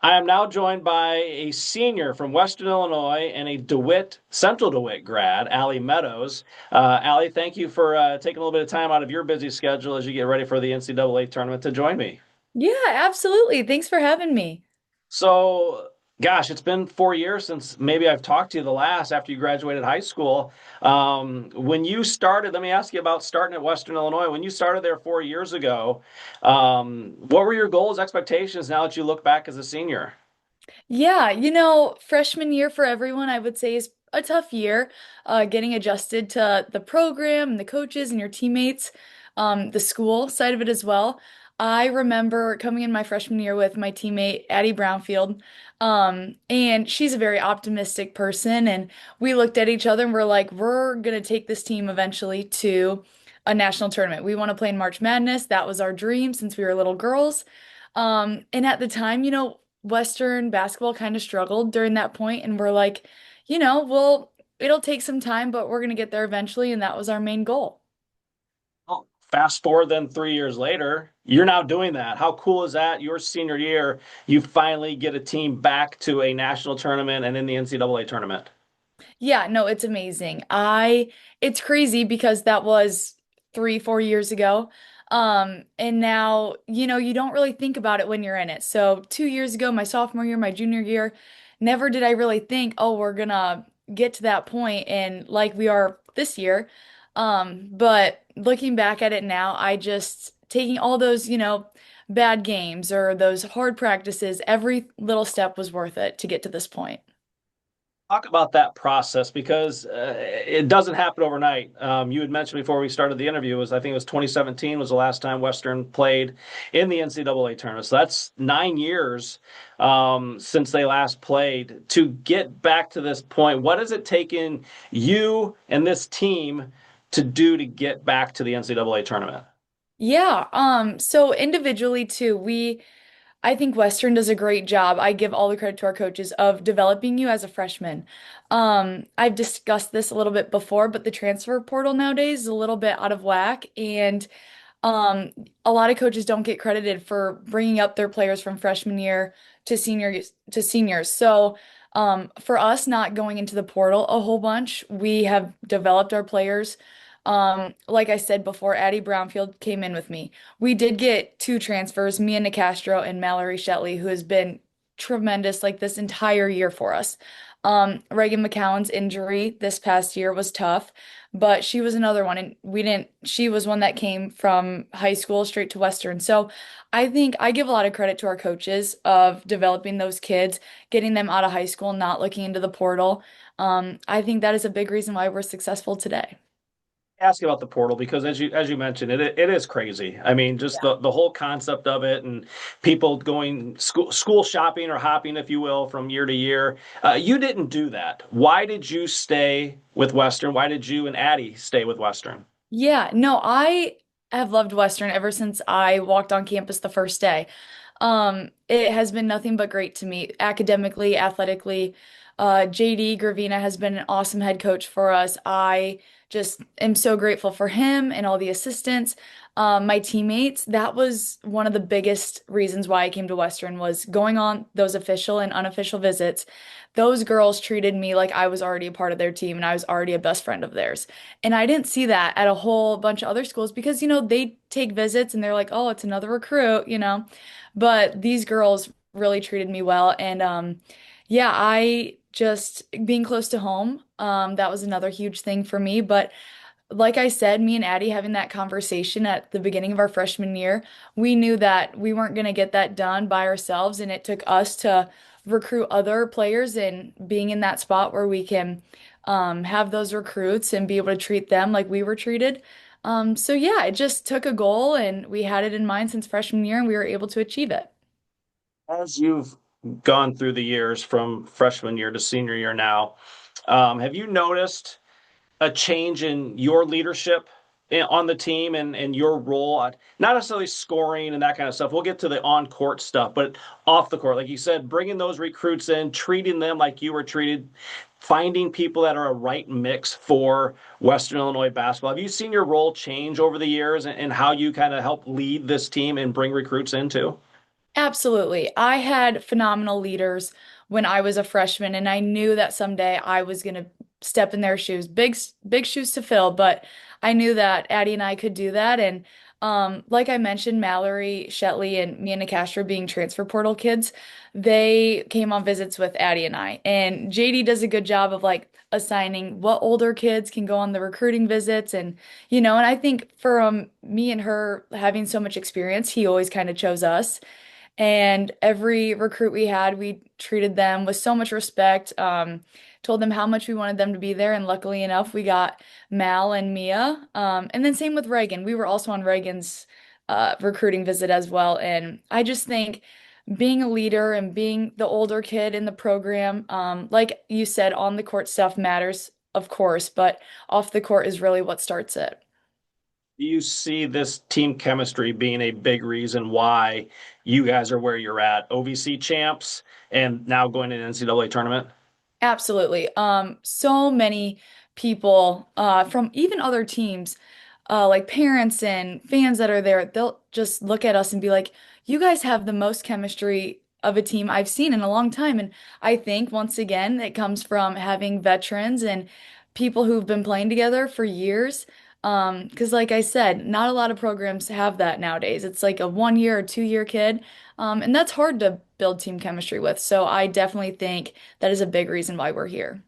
I am now joined by a senior from Western Illinois and a DeWitt, Central DeWitt grad, Allie Meadows. Allie, thank you for taking a little bit of time out of your busy schedule as you get ready for the NCAA tournament to join me. Yeah, absolutely. Thanks for having me. So, gosh, it's been 4 years since maybe I've talked to you the last after you graduated high school. When you started, let me ask you about starting at Western Illinois. When you started there 4 years ago, what were your goals, expectations now that you look back as a senior? Yeah, freshman year for everyone, I would say, is a tough year, getting adjusted to the program and the coaches and your teammates, the school side of it as well. I remember coming in my freshman year with my teammate, Addie Brownfield, and she's a very optimistic person. And we looked at each other and we're like, we're going to take this team eventually to a national tournament. We want to play in March Madness. That was our dream since we were little girls. And at the time, Western basketball kind of struggled during that point, and we're like, well, it'll take some time, but we're gonna get there eventually, and that was our main goal. Well, fast forward then 3 years later, you're now doing that. How cool is that? Your senior year, you finally get a team back to a national tournament and in the NCAA tournament. Yeah, no, it's amazing. It's crazy because that was 3, 4 years ago. And now, you don't really think about it when you're in it. So 2 years ago, my sophomore year, my junior year, never did I really think, oh, we're gonna get to that point and like we are this year. But looking back at it now, I just taking all those, bad games or those hard practices, every little step was worth it to get to this point. Talk about that process because it doesn't happen overnight. You had mentioned before we started the interview was I think it was 2017 was the last time Western played in the NCAA tournament. So that's 9 years since they last played. To get back to this point, what has it taken you and this team to do to get back to the NCAA tournament? Yeah, so individually too, I think Western does a great job. I give all the credit to our coaches of developing you as a freshman. I've discussed this a little bit before, but the transfer portal nowadays is a little bit out of whack, and um, a lot of coaches don't get credited for bringing up their players from freshman year to seniors. So, for us not going into the portal a whole bunch, we have developed our players. Like I said before, Addie Brownfield came in with me. We did get two transfers, Mia Nicastro and Mallory Shetley, who has been tremendous like this entire year for us. Reagan McCowan's injury this past year was tough, but she was another one, and she was one that came from high school straight to Western. So I think I give a lot of credit to our coaches of developing those kids, getting them out of high school, not looking into the portal. I think that is a big reason why we're successful today. Ask about the portal because as you mentioned it is crazy. I mean just the whole concept of it and people going school shopping or hopping if you will from year to year. You didn't do that. Why did you stay with Western? Why did you and Addie stay with Western? Yeah, no, I have loved Western ever since I walked on campus the first day. It has been nothing but great to me academically, athletically. JD Gravina has been an awesome head coach for us. I just am so grateful for him and all the assistants. My teammates, that was one of the biggest reasons why I came to Western was going on those official and unofficial visits. Those girls treated me like I was already a part of their team and I was already a best friend of theirs. And I didn't see that at a whole bunch of other schools because, they take visits and they're like, oh, it's another recruit. But these girls really treated me well. And yeah, I just being close to home, that was another huge thing for me. But like I said, me and Addie having that conversation at the beginning of our freshman year, we knew that we weren't going to get that done by ourselves. And it took us to recruit other players and being in that spot where we can have those recruits and be able to treat them like we were treated. So yeah, it just took a goal and we had it in mind since freshman year and we were able to achieve it. As you've gone through the years from freshman year to senior year now, have you noticed a change in your leadership on the team and your role, not necessarily scoring and that kind of stuff. We'll get to the on court stuff, but off the court, like you said, bringing those recruits in, treating them like you were treated, finding people that are a right mix for Western Illinois basketball. Have you seen your role change over the years and how you kind of help lead this team and bring recruits into? Absolutely. I had phenomenal leaders when I was a freshman, and I knew that someday I was going to step in their shoes. Big shoes to fill, but I knew that Addie and I could do that. And like I mentioned, Mallory, Shetley, and me and Nakashra being transfer portal kids, they came on visits with Addie and I. And JD does a good job of like assigning what older kids can go on the recruiting visits, and I think for me and her having so much experience, he always kind of chose us. And every recruit we had, we treated them with so much respect, told them how much we wanted them to be there. And luckily enough, we got Mal and Mia. And then same with Reagan. We were also on Reagan's recruiting visit as well. And I just think being a leader and being the older kid in the program, like you said, on the court stuff matters, of course, but off the court is really what starts it. Do you see this team chemistry being a big reason why you guys are where you're at? OVC champs and now going to the NCAA tournament? Absolutely. So many people from even other teams, like parents and fans that are there, they'll just look at us and be like, "You guys have the most chemistry of a team I've seen in a long time." And I think once again, it comes from having veterans and people who've been playing together for years. Because like I said, not a lot of programs have that nowadays. It's like a 1 year or 2 year kid. And that's hard to build team chemistry with. So I definitely think that is a big reason why we're here.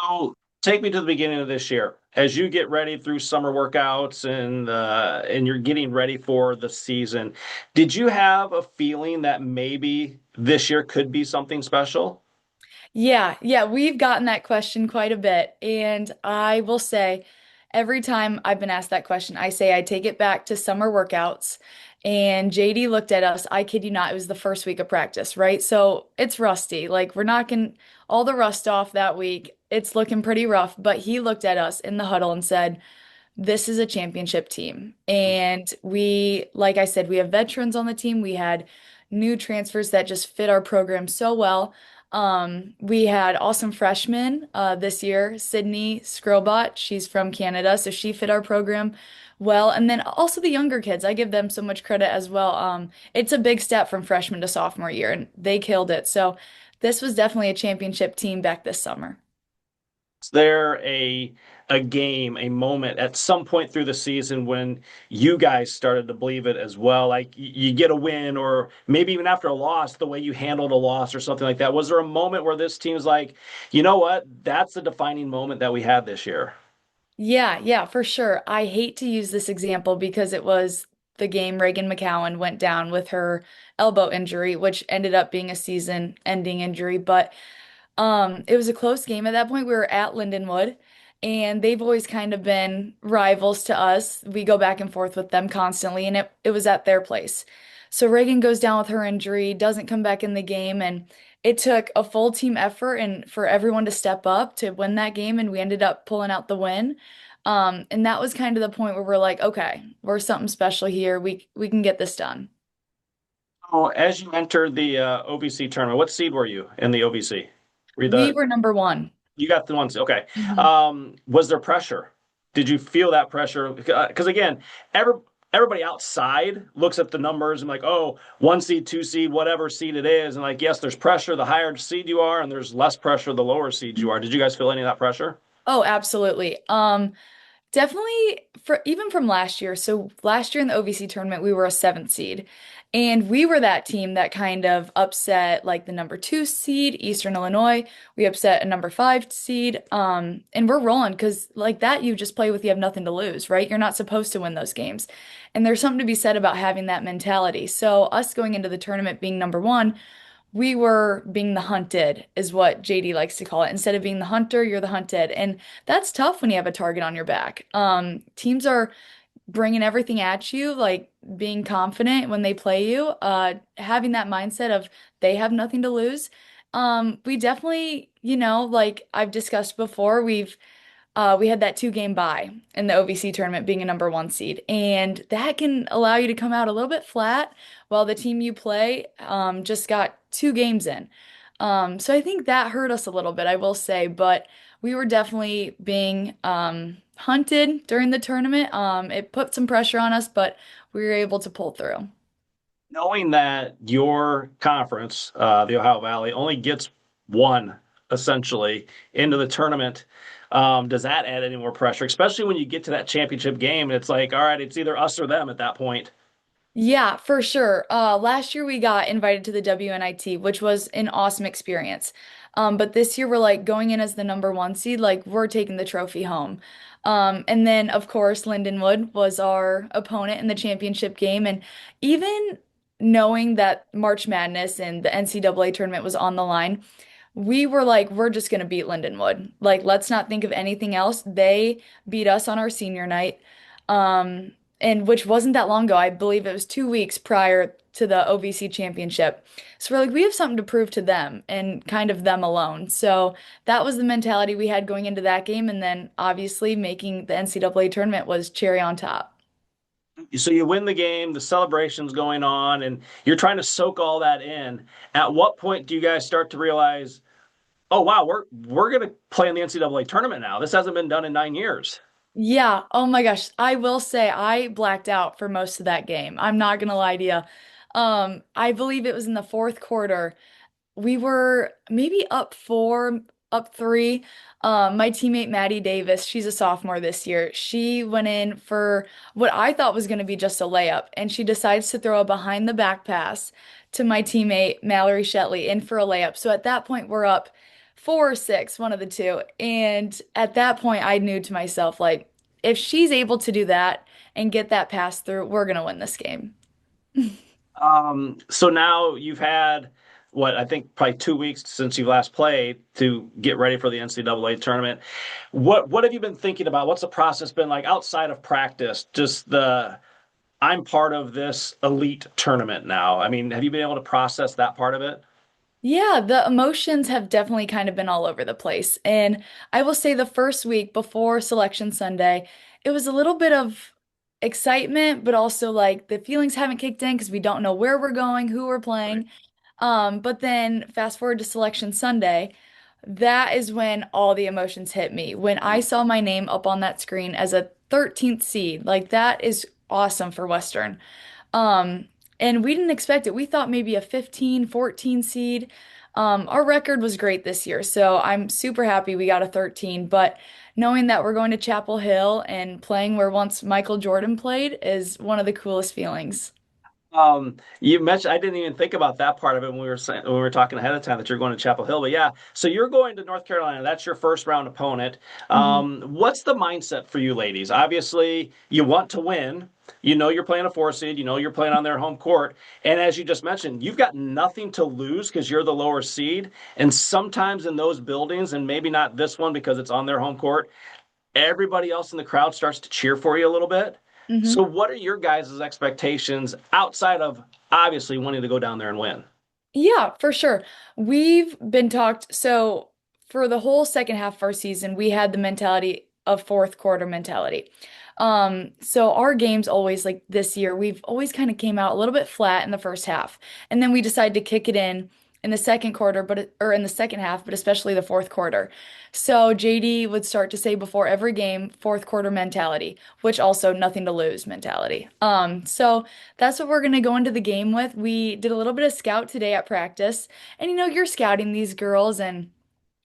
So take me to the beginning of this year. As you get ready through summer workouts and you're getting ready for the season, did you have a feeling that maybe this year could be something special? Yeah, we've gotten that question quite a bit. And I will say, every time I've been asked that question, I say I take it back to summer workouts. And JD looked at us, I kid you not, it was the first week of practice, right? So it's rusty. Like we're knocking all the rust off that week. It's looking pretty rough. But he looked at us in the huddle and said, this is a championship team. And like I said, we have veterans on the team. We had new transfers that just fit our program so well. We had awesome freshmen this year, Sydney Scrobot. She's from Canada, so she fit our program well. And then also the younger kids, I give them so much credit as well. It's a big step from freshman to sophomore year, and they killed it. So this was definitely a championship team back this summer. Is there a game, a moment at some point through the season when you guys started to believe it as well? Like you get a win, or maybe even after a loss, the way you handled a loss or something like that. Was there a moment where this team's like, you know what, that's the defining moment that we had this year? Yeah, for sure. I hate to use this example because it was the game Reagan McCowan went down with her elbow injury, which ended up being a season-ending injury. But it was a close game at that point. We were at Lindenwood, and they've always kind of been rivals to us. We go back and forth with them constantly, and it was at their place. So Reagan goes down with her injury, doesn't come back in the game, and it took a full team effort and for everyone to step up to win that game, and we ended up pulling out the win. And that was kind of the point where we're like, okay, we're something special here. We can get this done. Oh, as you entered the OVC tournament, what seed were you in the OVC? Were you We the were number one. You got the ones. Okay. Mhm. Was there pressure? Did you feel that pressure? Because again, everybody outside looks at the numbers and like, oh, one seed, two seed, whatever seed it is, and like, yes, there's pressure the higher seed you are, and there's less pressure the lower seed you are. Did you guys feel any of that pressure? Oh, absolutely. Definitely for even from last year. So last year in the OVC tournament, we were a seventh seed. And we were that team that kind of upset like the number two seed, Eastern Illinois. We upset a number five seed. And we're rolling because like that you just play with you have nothing to lose, right? You're not supposed to win those games. And there's something to be said about having that mentality. So us going into the tournament being number one, we were being the hunted, is what JD likes to call it. Instead of being the hunter, you're the hunted. And that's tough when you have a target on your back. Teams are bringing everything at you, like being confident when they play you, having that mindset of they have nothing to lose. We definitely, like I've discussed before, we had that 2 game bye in the OVC tournament being a number one seed, and that can allow you to come out a little bit flat while the team you play just got 2 games in. So I think that hurt us a little bit, I will say, but we were definitely being hunted during the tournament. It put some pressure on us, but we were able to pull through. Knowing that your conference, the Ohio Valley, only gets one essentially into the tournament, does that add any more pressure? Especially when you get to that championship game and it's like, all right, it's either us or them at that point. Yeah, for sure. Last year we got invited to the WNIT, which was an awesome experience. But this year we're like going in as the number one seed, like we're taking the trophy home. And then of course Lindenwood was our opponent in the championship game, and even knowing that March Madness and the NCAA tournament was on the line, we were like, we're just gonna beat Lindenwood. Like, let's not think of anything else. They beat us on our senior night. Um, and which wasn't that long ago. I believe it was 2 weeks prior to the OVC championship. So we're like, we have something to prove to them and kind of them alone. So that was the mentality we had going into that game. And then obviously making the NCAA tournament was cherry on top. So you win the game, the celebration's going on, and you're trying to soak all that in. At what point do you guys start to realize, oh wow, we're gonna play in the NCAA tournament now? This hasn't been done in 9 years. Yeah. Oh my gosh. I will say I blacked out for most of that game. I'm not gonna lie to you. I believe it was in the fourth quarter. We were maybe up four, up three. My teammate Maddie Davis, she's a sophomore this year. She went in for what I thought was going to be just a layup, and she decides to throw a behind the back pass to my teammate Mallory Shetley in for a layup. So at that point, we're up 4 or 6, one of the two. And at that point, I knew to myself, like, if she's able to do that and get that pass through, we're going to win this game. So now you've had what I think probably 2 weeks since you last played to get ready for the NCAA tournament. What have you been thinking about? What's the process been like outside of practice? Just the I'm part of this elite tournament now. I mean, have you been able to process that part of it? Yeah, the emotions have definitely kind of been all over the place. And I will say the first week before Selection Sunday, it was a little bit of excitement, but also like the feelings haven't kicked in because we don't know where we're going, who we're Right. playing. But then fast forward to Selection Sunday, that is when all the emotions hit me. When I saw my name up on that screen as a 13th seed, like that is awesome for Western. Um, and we didn't expect it. We thought maybe a 15, 14 seed. Our record was great this year, so I'm super happy we got a 13. But knowing that we're going to Chapel Hill and playing where once Michael Jordan played is one of the coolest feelings. You mentioned I didn't even think about that part of it when when we were talking ahead of time that you're going to Chapel Hill, but yeah, so you're going to North Carolina. That's your first round opponent. Mhm. What's the mindset for you ladies? Obviously, you want to win. You know you're playing a four seed. You know you're playing on their home court, and as you just mentioned, you've got nothing to lose because you're the lower seed. And sometimes in those buildings, and maybe not this one because it's on their home court, everybody else in the crowd starts to cheer for you a little bit. So, Mhm. what are your guys' expectations outside of obviously wanting to go down there and win? Yeah, for sure. We've been talked. So for the whole second half of our season, we had the mentality of fourth quarter mentality. So our games always like this year, we've always kind of came out a little bit flat in the first half, and then we decided to kick it in the second quarter, or in the second half, but especially the fourth quarter. So JD would start to say before every game, fourth quarter mentality, which also nothing to lose mentality. So that's what we're going to go into the game with. We did a little bit of scout today at practice. And you're scouting these girls and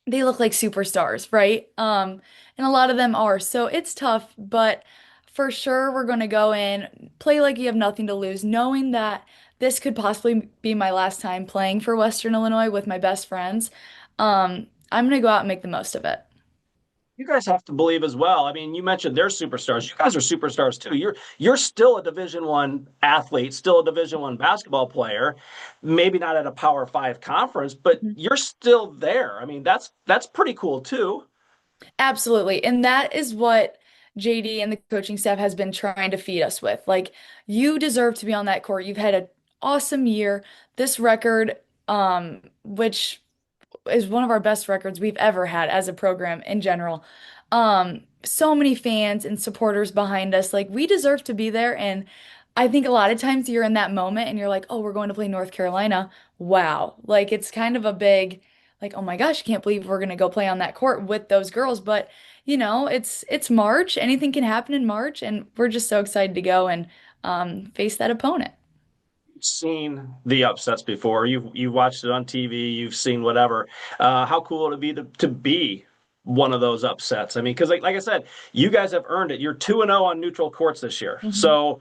they look like superstars, right? And a lot of them are. So it's tough, but for sure we're going to go in, play like you have nothing to lose, knowing that this could possibly be my last time playing for Western Illinois with my best friends. I'm going to go out and make the most of it. You guys have to believe as well. I mean, you mentioned they're superstars. You guys are superstars too. You're still a Division 1 athlete, still a Division 1 basketball player. Maybe not at a Power 5 conference, but you're still there. I mean, that's pretty cool too. Absolutely. And that is what JD and the coaching staff has been trying to feed us with. Like, you deserve to be on that court. You've had an awesome year. This record, which is one of our best records we've ever had as a program in general. So many fans and supporters behind us. Like, we deserve to be there. And I think a lot of times you're in that moment and you're like, oh, we're going to play North Carolina. Wow. Like, it's kind of a big, like, oh my gosh, I can't believe we're going to go play on that court with those girls. But, it's March. Anything can happen in March. And we're just so excited to go and face that opponent. seen the upsets before. You've watched it on TV. You've seen whatever. How cool would it be to be one of those upsets? I mean, because like I said, you guys have earned it. You're 2-0 on neutral courts this year, Mhm. so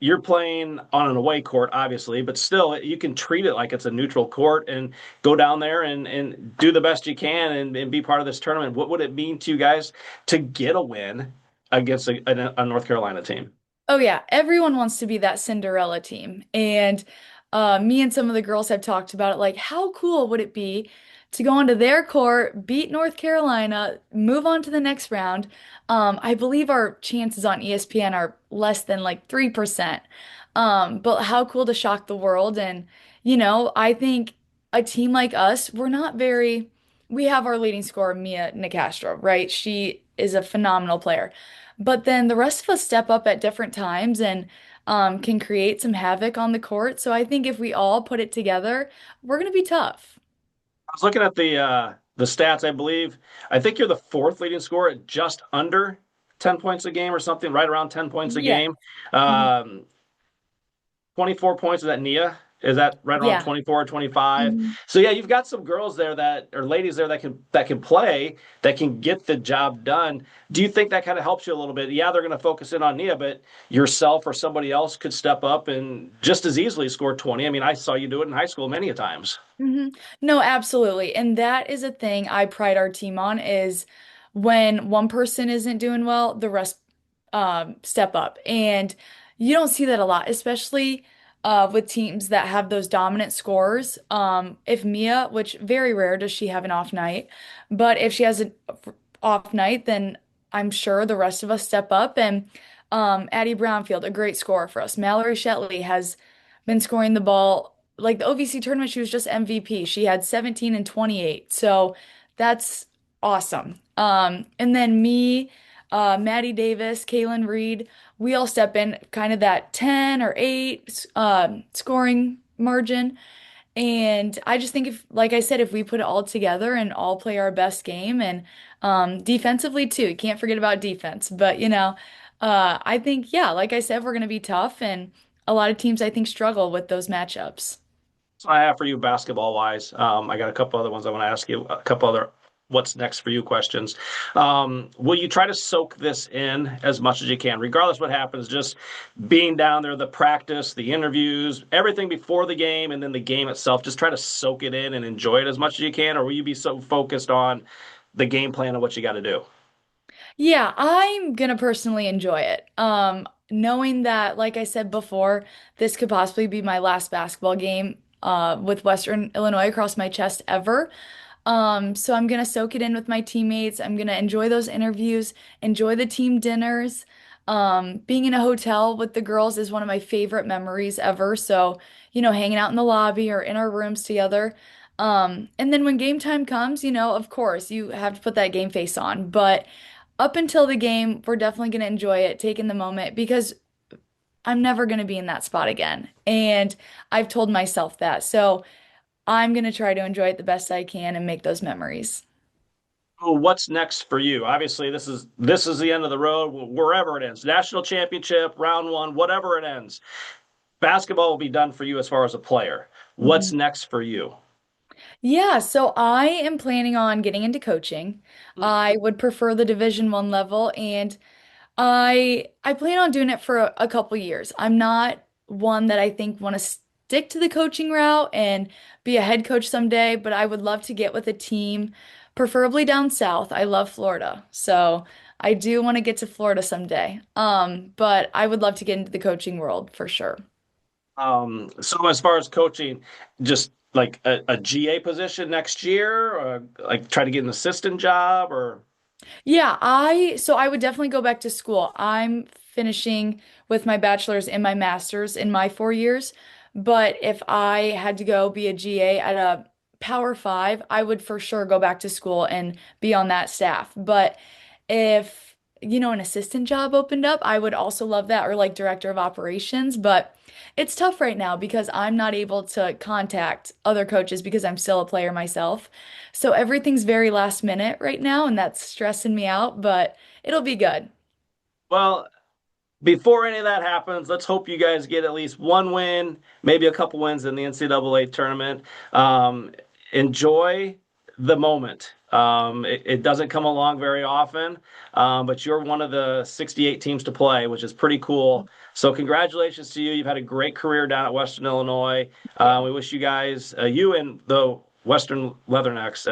you're playing on an away court, obviously, but still, you can treat it like it's a neutral court and go down there and do the best you can and be part of this tournament. What would it mean to you guys to get a win against a North Carolina team? Oh yeah, everyone wants to be that Cinderella team. And me and some of the girls have talked about it, like how cool would it be to go onto their court, beat North Carolina, move on to the next round. I believe our chances on ESPN are less than like 3%. But how cool to shock the world. And, I think a team like us, we have our leading scorer, Mia Nicastro, right? She is a phenomenal player. But then the rest of us step up at different times and can create some havoc on the court. So I think if we all put it together, we're going to be tough. I was looking at the stats. I think you're the fourth leading scorer at just under 10 points a game or something, right around 10 points a Yeah. game. Mhm. 24 points. Is that Nia? Is that right around Yeah. 24 or 25? Mhm. So yeah, you've got some girls there that or ladies there that can play, that can get the job done. Do you think that kind of helps you a little bit? Yeah, they're going to focus in on Nia, but yourself or somebody else could step up and just as easily score 20. I mean, I saw you do it in high school many a times. No, absolutely. And that is a thing I pride our team on is when one person isn't doing well, the rest step up. And you don't see that a lot, especially with teams that have those dominant scorers. If Mia, which very rare does she have an off night, but if she has an off night, then I'm sure the rest of us step up. And Addie Brownfield, a great scorer for us. Mallory Shetley has been scoring the ball. Like the OVC tournament, she was just MVP. She had 17 and 28. So that's awesome. And then me, Maddie Davis, Kaylin Reed, we all step in kind of that 10 or 8 scoring margin. And I just think if, like I said, if we put it all together and all play our best game and defensively too, you can't forget about defense. But I think, yeah, like I said, we're going to be tough. And a lot of teams, I think, struggle with those matchups. I have for you basketball wise. I got a couple other ones I want to ask you, a couple other what's next for you questions. Will you try to soak this in as much as you can, regardless what happens, just being down there, the practice, the interviews, everything before the game, and then the game itself, just try to soak it in and enjoy it as much as you can? Or will you be so focused on the game plan and what you got to do? Yeah, I'm gonna personally enjoy it. Knowing that, like I said before, this could possibly be my last basketball game with Western Illinois across my chest ever. So I'm gonna soak it in with my teammates. I'm gonna enjoy those interviews, enjoy the team dinners. Being in a hotel with the girls is one of my favorite memories ever. So, hanging out in the lobby or in our rooms together. And then when game time comes, of course, you have to put that game face on. But up until the game, we're definitely gonna enjoy it, taking the moment because I'm never gonna be in that spot again. And I've told myself that. So I'm going to try to enjoy it the best I can and make those memories. Well, what's next for you? Obviously, this is the end of the road, wherever it ends. National championship, round one, whatever it ends. Basketball will be done for you as far as a player. What's Mhm. next for you? Yeah, so I am planning on getting into coaching. I would prefer the Division 1 level and I plan on doing it for a couple years. I'm not one that I think want to stick to the coaching route and be a head coach someday, but I would love to get with a team, preferably down south. I love Florida. So I do want to get to Florida someday. But I would love to get into the coaching world for sure. So as far as coaching, just like a GA position next year, or like try to get an assistant job, or Yeah, I would definitely go back to school. I'm finishing with my bachelor's and my master's in my 4 years. But if I had to go be a GA at a Power Five, I would for sure go back to school and be on that staff. But if, an assistant job opened up, I would also love that, or like director of operations. But it's tough right now because I'm not able to contact other coaches because I'm still a player myself. So everything's very last minute right now, and that's stressing me out, but it'll be good. well, before any of that happens, let's hope you guys get at least one win, maybe a couple wins in the NCAA tournament. Um, Enjoy the moment. It doesn't come along very often, but you're one of the 68 teams to play, which is pretty cool. So congratulations to you. You've had a great career down at Western Illinois. Thank you. We wish you guys, you and the Western Leathernecks,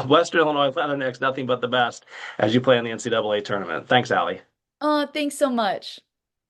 Western Illinois Leathernecks, nothing but the best as you play in the NCAA tournament. Thanks, Allie. Thanks so much.